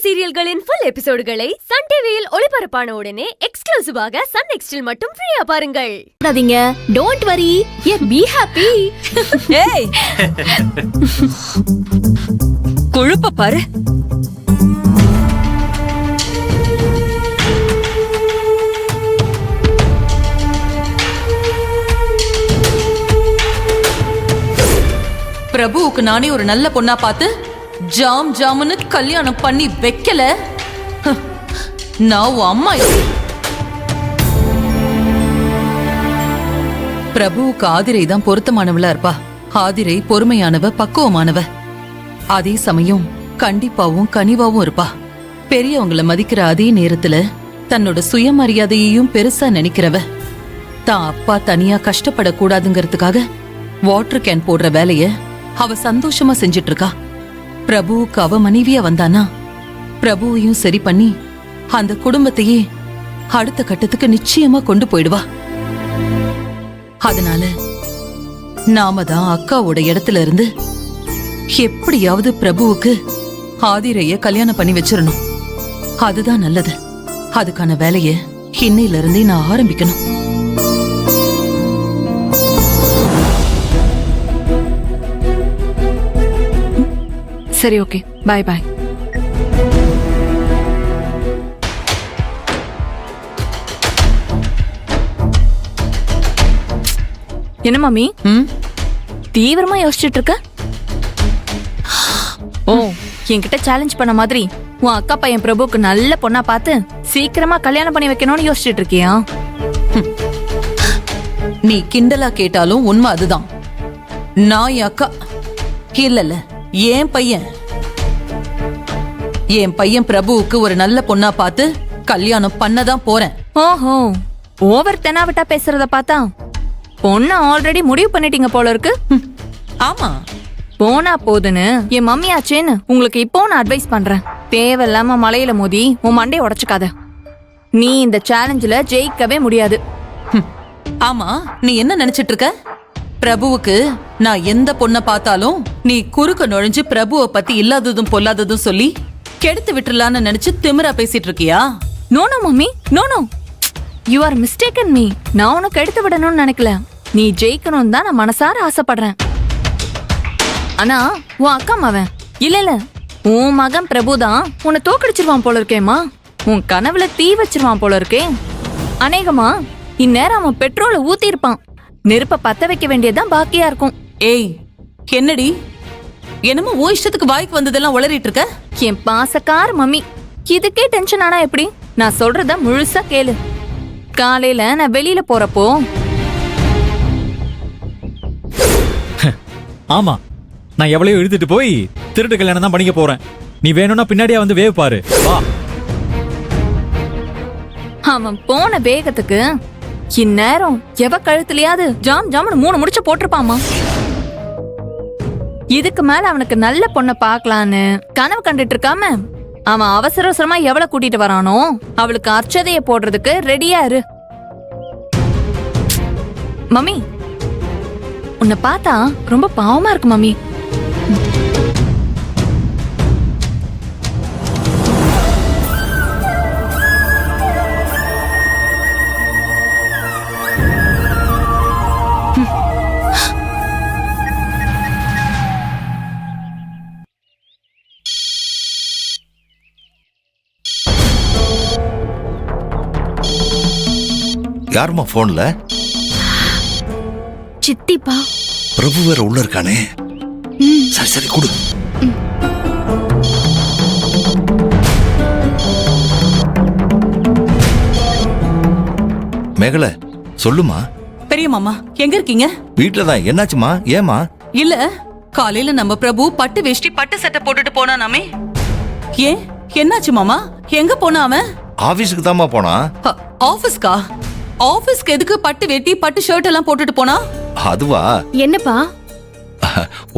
சீரியல்களின் full எபிசோடுகளை Sun டிவியில் ஒளிபரப்பான உடனே எக்ஸ்க்ளூசிவாக சன் நெக்ஸ்டில் மட்டும் ஃப்ரீயா பாருங்கள். Don't worry, be happy. ஏய் கொழுப்ப பாரு. பிரபுவுக்கு நானே ஒரு நல்ல பொண்ணா பார்த்து ஜாம் ஜாமுன்னு கல்யாணம் பண்ணி வைக்கல. நான் அம்மா பிரபுவுக்கு ஆதிரை தான் பொருத்தமானவளா இருப்பா. ஆதிரை பொறுமையானவ, பக்குவமானவ, அதே சமயம் கண்டிப்பாவும் கனிவாவும் இருப்பா. பெரியவங்கள மதிக்கிற அதே நேரத்துல தன்னோட சுயமரியாதையையும் பெருசா நினைக்கிறவ. தான் அப்பா தனியா கஷ்டப்படக்கூடாதுங்கிறதுக்காக வாட்டர் கேன் போடுற வேலைய அவ சந்தோஷமா செஞ்சிட்டு இருக்கா. பிரபுவுக்கு அவ மனைவியா வந்தானா பிரபுவையும் சரி பண்ணி அந்த குடும்பத்தையே அடுத்த கட்டத்துக்கு நிச்சயமா கொண்டு போயிடுவா. அதனால நாம தான் அக்காவோட இடத்துல இருந்து எப்படியாவது பிரபுவுக்கு ஆதிரைய கல்யாணம் பண்ணி வச்சிடணும். அதுதான் நல்லது. அதுக்கான வேலைய இன்னையில இருந்தே நான் ஆரம்பிக்கணும். சரி, ஓகே, பாய் பாய். என்ன மாமி தீவிரமா யோசிச்சுட்டு இருக்க? ஓ, என்கிட்ட சேலஞ்ச் பண்ண மாதிரி உன் அக்கா பையன் பிரபுக்கு நல்ல பொண்ணா பார்த்து சீக்கிரமா கல்யாணம் பண்ணி வைக்கணும்னு யோசிச்சுட்டு இருக்கியா? நீ கிண்டலா கேட்டாலும் உண்மை அதுதான். நான் என் அக்கா இல்ல என் பையன் பிரபுவுக்கு ஒரு நல்ல பொண்ணா பார்த்து கல்யாணம் பண்ணதான் போறேன். ஓஹோ, ஓவர் தெனாவிட்டா பேசுறத பார்த்தா பொண்ண ஆல்ரெடி முடிவு பண்ணிட்டீங்க போல இருக்கு. ஆமா, போனா போதுன்னு என் மம்மி ஆச்சேன்னு உங்களுக்கு இப்போ நான் அட்வைஸ் பண்றேன். தேவையில்லாம மலையில மோதி உன் மண்டையை உடைச்சுக்காத. நீ இந்த சேலஞ்சில ஜெயிக்கவே முடியாது. ஆமா, நீ என்ன நினைச்சிட்டு இருக்க? பிரபுவுக்கு நான் எந்த பொண்ண பார்த்தாலும் நீ குறுக்க நுழைஞ்சு பிரபுவை பத்தி இல்லாததும் பொல்லாததும் சொல்லி கெடுத்து விட்டுலான்னு நினைச்சு திமிரா பேசிட்டு இருக்கியா? No no mummy, no no, you are mistaken me. நான் உனக்கு எடுத்து விடணும்னு நினைக்கல. நீ ஜெயிக்கணும் தான் நான் மனசார ஆசைப்படுறேன். ஆனா உன் அக்கா மவன் இல்ல உன் மகன் பிரபுதான் உன்னை தோக்கடிச்சிருவான் போல இருக்கேம்மா. உன் கனவுல தீ வச்சிருவான் போல இருக்கே. அநேகமா இந்நேரம் அவன் பெட்ரோலை ஊத்தி இருப்பான். நெருப்ப பத்த வைக்க வேண்டியதுதான் பாக்கியா இருக்கும். ஏய், என்னடி என்னமோ உன் இஷ்டத்துக்கு வாய்க்கு வந்ததெல்லாம் உளறிட்டு இருக்க? என் பாசக்கார மம்மி, இதுக்கே டென்ஷன் ஆனா எப்படி? நான் சொல்றத முழுசா கேளு. காலையில நான் வெளியில போறப்போ ஆமா, நான் எவ்வளவு இழுத்துட்டு போய் திருட்டு கல்யாணம் தான் பண்ணிக்க போறேன். நீ வேணும்னா பின்னாடியே வந்து வேவ் பாரு. வா. அவன் போன வேகத்துக்கு இந்நேரம் எவ கழுத்துலயாவது ஜாம் ஜாம்னு 3 முடிச்சு போட்டிருப்பாமா. இதுக்கு மேல அவனுக்கு நல்ல பொண்ண பாக்கலான்னு கனவு கண்டுட்டு இருக்காம அவன் அவசர அவசரமா எவ்வளவு கூட்டிட்டு வரானோ அவளுக்கு அர்ச்சதைய போடுறதுக்கு ரெடியா இரு. மம்மி, உன்னை பார்த்தா ரொம்ப பாவமா இருக்கு மம்மி. யாருமா போன்ல? சித்திப்பா. பிரபு வேற உள்ள இருக்கானே. சரி சரி கொடு. மேகல சொல்லுமா. பெரிய மாமா எங்க இருக்கீங்க? வீட்டுலதான். என்னாச்சுமா? ஏமா? இல்ல, காலையில நம்ம பிரபு பட்டு வேஷ்டி பட்டு சட்டை போட்டுட்டு போனானாமே. ஏன், என்னாச்சு மாமா? எங்க போனா அவன்? ஆபீஸ்க்கு தாமா போனா. ஆபீஸ்கா? ஆபீஸ்க்கு எதுக்கு பட்டு வேட்டி பட்டு ஷர்ட் எல்லாம் போட்டுட்டு போனா? அதுவா, என்னப்பா?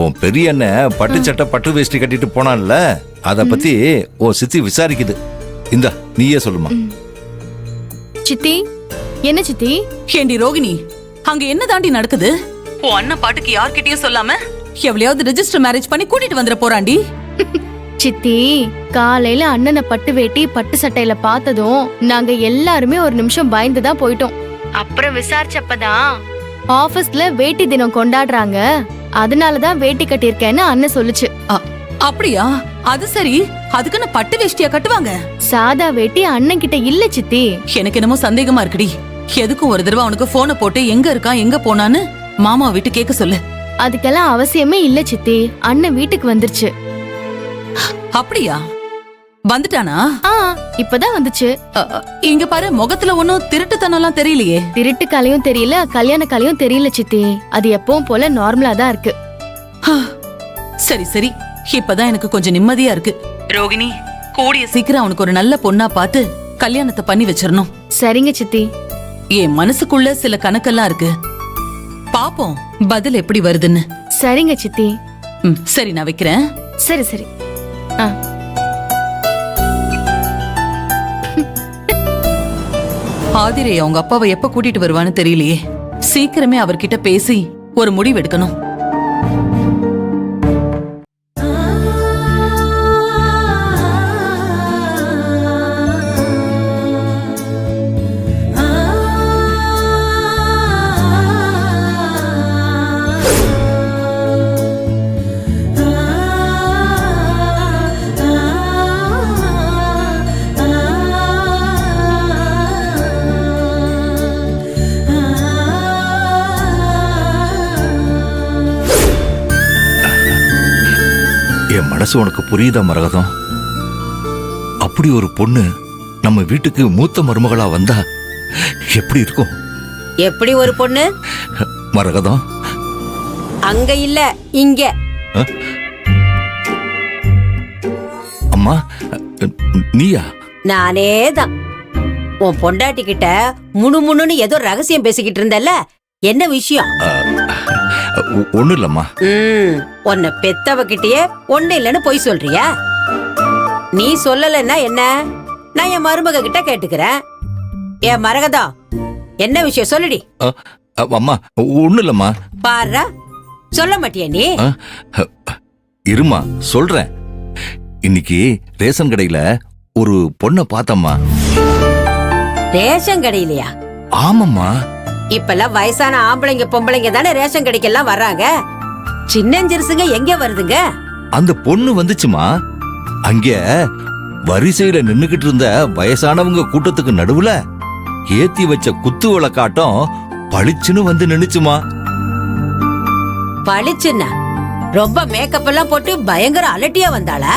உன் பெரிய அண்ணன் பட்டு சட்டை பட்டு வேஷ்டி கட்டிட்டு போனான்ல, அத பத்தி உன் சித்தி விசாரிக்குது. இந்த நீயே சொல்லுமா. சித்தி, என்ன சித்தி? ஏண்டி ரோகிணி, அங்க என்ன தாண்டி நடக்குது? உன் அண்ணன் பாட்டுக்கு யார்கிட்டயும் சொல்லாம எவ்வளையாவது ரெஜிஸ்டர் மேரேஜ் பண்ணி கூட்டிட்டு வந்துட போறாண்டி. சித்தி, காலையில அண்ணனை பட்டு வேட்டி பட்டு சட்டையில பார்த்ததும் நாங்க எல்லாருமே ஒரு நிமிஷம் பயந்துதான் போயிட்டோம். அப்புறம் விசாரிச்சப்பதான் ஆபீஸ்ல வேட்டி தினம் கொண்டாடுறாங்க, அதனாலதான் வேட்டி கட்டியிருக்கேன்னு அண்ணன் சொல்லுச்சு. அப்படியா? அது சரி, அதுக்குன்னு பட்டு வேஷ்டியா கட்டுவாங்க? சாதா வேட்டி அண்ணன் கிட்ட இல்ல சித்தி. எனக்கு என்னமோ சந்தேகமா இருக்குடி. எதுக்கும் ஒரு தடவை அவனுக்கு போனை போட்டு எங்க இருக்கான் எங்க போனான்னு மாமா வீட்டு கேட்க சொல்லு. அதுக்கெல்லாம் அவசியமே இல்ல சித்தி, அண்ணன் வீட்டுக்கு வந்துருச்சு. அப்படியா? வந்துட்டானா? இப்பதான் வந்துச்சு. இங்க பாரு, முகத்துல ஒன்னும் திருட்டுத்தனம்லாம் தெரியலையே. திருட்டு கலையும் தெரியல, கல்யாண கலையும் தெரியல சித்தி. அது எப்பவும் போல நார்மலா தான் இருக்கு. சரி சரி, இப்பதான் எனக்கு கொஞ்சம் நிம்மதியா இருக்கு. ரோகிணி, கூடிய சீக்கிரம் அவனுக்கு ஒரு நல்ல பொண்ணா பார்த்து கல்யாணத்தை பண்ணி வச்சிரணும். சரிங்க சித்தி. என் மனசுக்குள்ள சில கணக்கெல்லாம் இருக்கு, பாப்போம் பதில் எப்படி வருதுன்னு. சரிங்க சித்தி. சரி, நான் வைக்கிறேன். சரி சரி. ஆதிரை அவங்க அப்பாவை எப்ப கூட்டிட்டு வருவான்னு தெரியலையே. சீக்கிரமே அவர்கிட்ட பேசி ஒரு முடிவு எடுக்கணும். என் மனசு உனக்கு புரியுதா மரகதம்? அப்படி ஒரு பொண்ணு நம்ம வீட்டுக்கு மூத்த மருமகளா வந்தா எப்படி இருக்கும்? எப்படி ஒரு பொண்ணு? மரகதம், அங்க இல்ல, இங்க. அம்மா, நீயா? நானே தான். உன் பொண்டாட்டி கிட்ட முணுமுணுன்னு ஏதோ ரகசியம் பேசிக்கிட்டு இருந்தல்ல, என்ன விஷயம்? ஒண்ணு இல்லம்மா. உன்னை பெத்தவகிட்டயே ஒண்ணு இல்லன்னு பொய் சொல்றியா? நீ சொல்லலன்னா என்ன, நான் என் மருமக கிட்ட கேட்டுக்கிறேன். என் மரகதம், என்ன விஷயம் சொல்லுடி. அம்மா, ஒண்ணு இல்லம்மா. பாருடா, சொல்ல மாட்டியா நீ? இருமா, சொல்றேன். இன்னைக்கு ரேஷன் கடையில ஒரு பொண்ணை பார்த்தம்மா. ரேஷன் கடையிலையா? ஆமாம்மா. இப்பெல்லாம் வயசான ஆம்பளைங்க பொம்பளைங்க தானே ரேஷன் கடைக்கெல்லாம் வர்றாங்க. சின்னஞ்சிறுசுங்க எங்க வருதுங்க? அந்த பொண்ணு வந்துச்சுமா. அங்க வரிசையில நின்னுகிட்டு இருந்த வயசானவங்க கூட்டத்துக்கு நடுவுல ஏத்தி வச்ச குத்து விளக்காட்டம் பளிச்சுன்னு வந்து நின்னுச்சுமா. பளிச்சுன்னா ரொம்ப மேக்கப் எல்லாம் போட்டு பயங்கர அலட்டியா வந்தாளா?